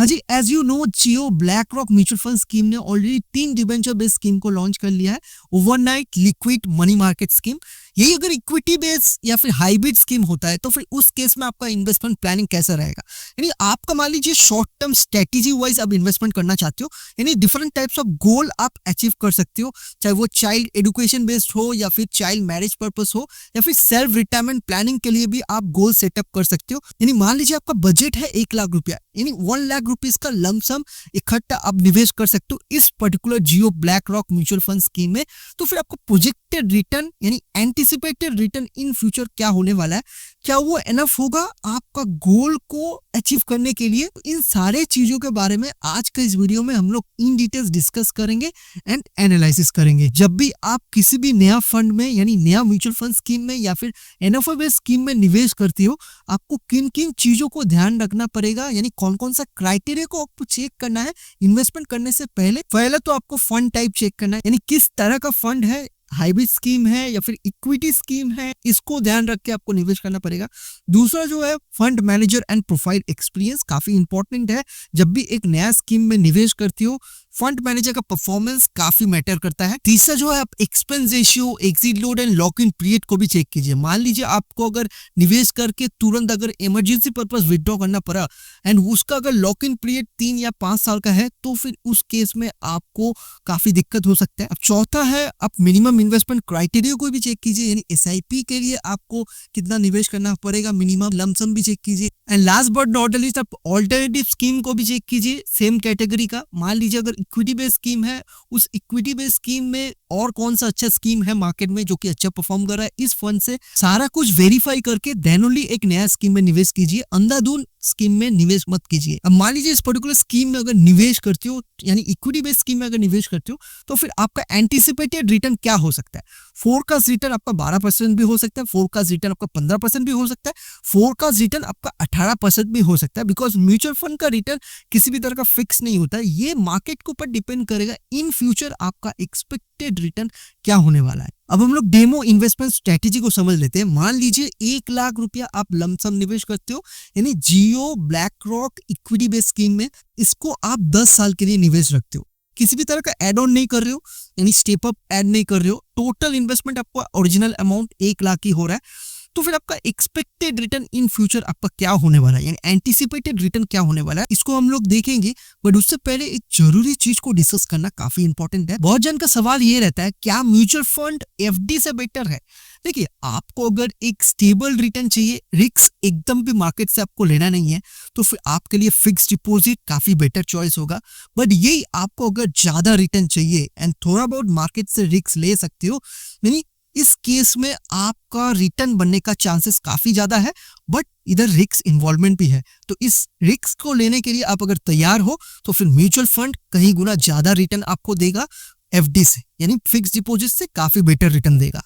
हाँ जी, as you know Jio BlackRock mutual fund scheme ने ऑलरेडी 3 डिबेंचर बेस्ड स्कीम को लॉन्च कर लिया है। Overnight liquid money market scheme. यही अगर इक्विटी बेस्ड या फिर हाइब्रिड स्कीम होता है तो फिर उस केस में आपका इन्वेस्टमेंट प्लानिंग कैसा रहेगा, यानी आपका मान लीजिए शॉर्ट टर्म स्ट्रेटेजी वाइज आप इन्वेस्टमेंट करना चाहते हो, यानी डिफरेंट टाइप्स ऑफ गोल आप अचीव कर सकते हो, चाहे वो चाइल्ड एजुकेशन बेस्ड हो या फिर चाइल्ड मैरिज पर्पस हो या फिर सेल्फ रिटायरमेंट प्लानिंग के लिए भी आप गोल सेटअप कर सकते हो। यानी मान लीजिए आपका बजट है 1 लाख रुपया, यानी 1 लाख रुपीज का लमसम इकट्ठा आप निवेश कर सकते हो इस particular Jio BlackRock mutual fund scheme में। तो फिर आपको प्रोजेक्टेड रिटर्न यानी एंटिसिपेटेड रिटर्न इन फ्यूचर क्या होने वाला है, क्या वो एनफ होगा आपका गोल को अचीव करने के लिए। तो इन सारे चीजों के बारे में आज के इस वीडियो में हम लोग इन डिटेल्स डिस्कस करेंगे एंड एनालिसिस करेंगे। जब भी आप किसी भी नया फंड में यानी नया म्यूचुअल फंड स्कीम में या फिर एनएफओ बेस्ड स्कीम में निवेश करती हो, आपको किन किन चीजों को ध्यान रखना पड़ेगा, यानी कौन कौन सा क्राइटेरिया को आपको चेक करना है इन्वेस्टमेंट करने से पहले। पहले तो आपको फंड टाइप चेक करना है, यानी किस तरह का फंड है, हाइब्रिड स्कीम है या फिर इक्विटी स्कीम है, इसको ध्यान रख के आपको निवेश करना पड़ेगा। दूसरा जो है fund manager and profile experience, काफी इंपॉर्टेंट है। जब भी एक नया स्कीम में निवेश करती हो फंड मैनेजर का परफॉर्मेंस काफी मैटर करता है। तीसरा जो है आप expense ratio, exit load and lock in period को भी चेक कीजिए। मान लीजिए आपको अगर निवेश करके तुरंत अगर इमरजेंसी पर्पस विड्रॉ करना पड़ा एंड उसका अगर लॉक इन पीरियड 3 या 5 साल का है तो फिर उस केस में आपको काफी दिक्कत हो सकता है। अब चौथा है आप मिनिमम इन्वेस्टमेंट क्राइटेरिया को भी चेक कीजिए, यानी एसआईपी के लिए आपको कितना निवेश करना पड़ेगा, मिनिमम लमसम भी चेक कीजिए। And last but not least आप ऑल्टरनेटिव स्कीम को भी चेक कीजिए सेम कैटेगरी का। मान लीजिए अगर इक्विटी बेस्ड स्कीम है, उस इक्विटी बेस्ड स्कीम में और कौन सा अच्छा स्कीम है मार्केट में जो कि अच्छा परफॉर्म कर रहा है, इस फंड से सारा कुछ वेरीफाई करके देन ओनली एक नया स्कीम में निवेश कीजिए। अंधाधुंध स्कीम में निवेश मत कीजिए। अब मान लीजिए इस पर्टिकुलर स्कीम में अगर निवेश करते हो, यानी इक्विटी बेस्ड स्कीम में अगर निवेश करते हो तो फिर आपका एंटिसिपेटेड रिटर्न क्या हो सकता है। फोरकास्ट रिटर्न आपका 12% भी हो सकता है, फोरकास्ट रिटर्न आपका 15% भी हो सकता है, फोरकास्ट रिटर्न आपका 18% भी हो सकता है। बिकॉज म्यूचुअल फंड का रिटर्न किसी भी तरह का फिक्स नहीं होता है, ये मार्केट के ऊपर डिपेंड करेगा इन फ्यूचर आपका एक्सपेक्टेड रिटर्न क्या होने वाला है। अब हम लोग डेमो इन्वेस्टमेंट स्ट्रेटेजी को समझ लेते हैं। मान लीजिए 1 लाख रुपया आप लमसम निवेश करते हो, यानी Jio BlackRock equity based scheme में, इसको आप 10 साल के लिए निवेश रखते हो, किसी भी तरह का एड ऑन नहीं कर रहे हो, यानी स्टेप अप ऐड नहीं कर रहे हो, टोटल इन्वेस्टमेंट आपका ओरिजिनल अमाउंट 1 लाख ही हो रहा है। तो फिर आपका एक्सपेक्टेड रिटर्न इन फ्यूचर आपका क्या होने वाला है, यानी एंटिसिपेटेड रिटर्न क्या होने वाला है, इसको हम लोग देखेंगे। बट उससे पहले एक जरूरी चीज को डिस्कस करना काफी इंपॉर्टेंट है। बहुत जन का सवाल ये रहता है क्या म्यूचुअल फंड एफडी से बेटर है। देखिए, आपको अगर एक स्टेबल रिटर्न चाहिए, रिस्क एकदम भी मार्केट से आपको लेना नहीं है, तो फिर आपके लिए फिक्स डिपॉजिट काफी बेटर चॉइस होगा। बट यही आपको अगर ज्यादा रिटर्न चाहिए एंड थोड़ा बहुत मार्केट से रिस्क ले सकते हो, यानी इस केस में आपका रिटर्न बनने का चांसेस काफी ज्यादा है, बट इधर रिस्क इन्वॉल्वमेंट भी है। तो इस रिस्क को लेने के लिए आप अगर तैयार हो तो फिर म्यूचुअल फंड कहीं गुना ज्यादा रिटर्न आपको देगा एफडी से, यानी फिक्स डिपॉजिट से काफी बेटर रिटर्न देगा।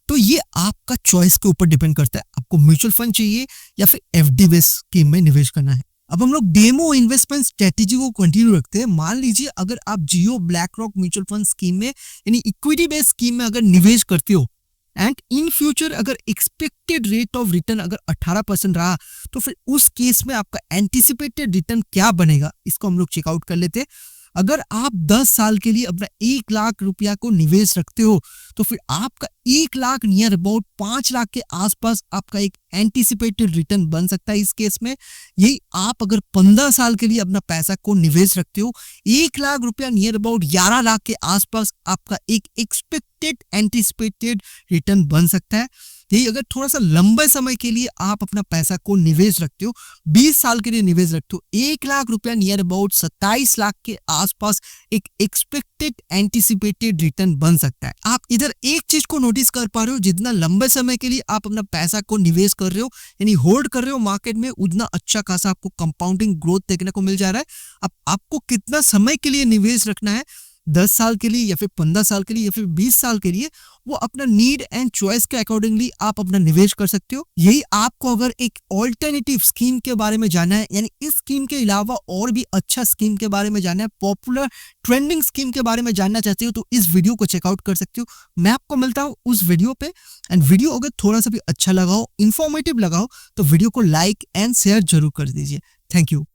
तो ये आपका चॉइस के ऊपर डिपेंड करता है, आपको म्यूचुअल फंड चाहिए या फिर एफडी बेस्ड स्कीम में निवेश करना है। अब हम लोग डेमो इन्वेस्टमेंट स्ट्रेटेजी को कंटिन्यू रखते हैं। मान लीजिए अगर आप Jio BlackRock mutual fund scheme में यानी इक्विटी बेस्ड स्कीम में अगर निवेश करते हो एंड इन फ्यूचर अगर एक्सपेक्टेड रेट ऑफ रिटर्न अगर 18% रहा, तो फिर उस केस में आपका एंटिसिपेटेड रिटर्न क्या बनेगा, इसको हम लोग चेकआउट कर लेते हैं। अगर आप 10 साल के लिए अपना 1 लाख रुपया को निवेश रखते हो तो फिर आपका 1 लाख नियर अबाउट 5 लाख के आसपास आपका एक एंटिसिपेटेड रिटर्न बन सकता है। इस केस में यही आप अगर 15 साल के लिए अपना पैसा को निवेश रखते हो, 1 लाख रुपया नियर अबाउट 11 लाख के आसपास आपका एक एक्सपेक्टेड एंटिसिपेटेड रिटर्न बन सकता है। यही अगर थोड़ा सा लंबे समय के लिए आप अपना पैसा को निवेश रखते हो, 20 साल के लिए निवेश रखते हो, 1 लाख रुपया नियर अबाउट 27 लाख के आसपास एक एक्सपेक्टेड एंटिसिपेटेड रिटर्न बन सकता है। आप इधर एक चीज को नोटिस कर पा रहे हो, जितना लंबे समय के लिए आप अपना पैसा को निवेश कर रहे हो यानी होल्ड कर रहे हो मार्केट में, उतना अच्छा खासा आपको कंपाउंडिंग ग्रोथ देखने को मिल जा रहा है। अब आपको कितना समय के लिए निवेश रखना है, 10 साल के लिए या फिर 15 साल के लिए या फिर 20 साल के लिए, वो अपना नीड एंड चॉइस के अकॉर्डिंगली आप अपना निवेश कर सकते हो। यही आपको अगर एक ऑल्टरनेटिव स्कीम के बारे में जानना है, यानी इस स्कीम के अलावा और भी अच्छा स्कीम के बारे में जानना है, पॉपुलर ट्रेंडिंग स्कीम के बारे में जानना चाहते हो, तो इस वीडियो को चेकआउट कर सकते हो। मैं आपको मिलता हूँ उस वीडियो पे। एंड वीडियो अगर थोड़ा सा भी अच्छा लगा हो, इंफॉर्मेटिव लगा हो, तो वीडियो को लाइक एंड शेयर जरूर कर दीजिए। Thank you.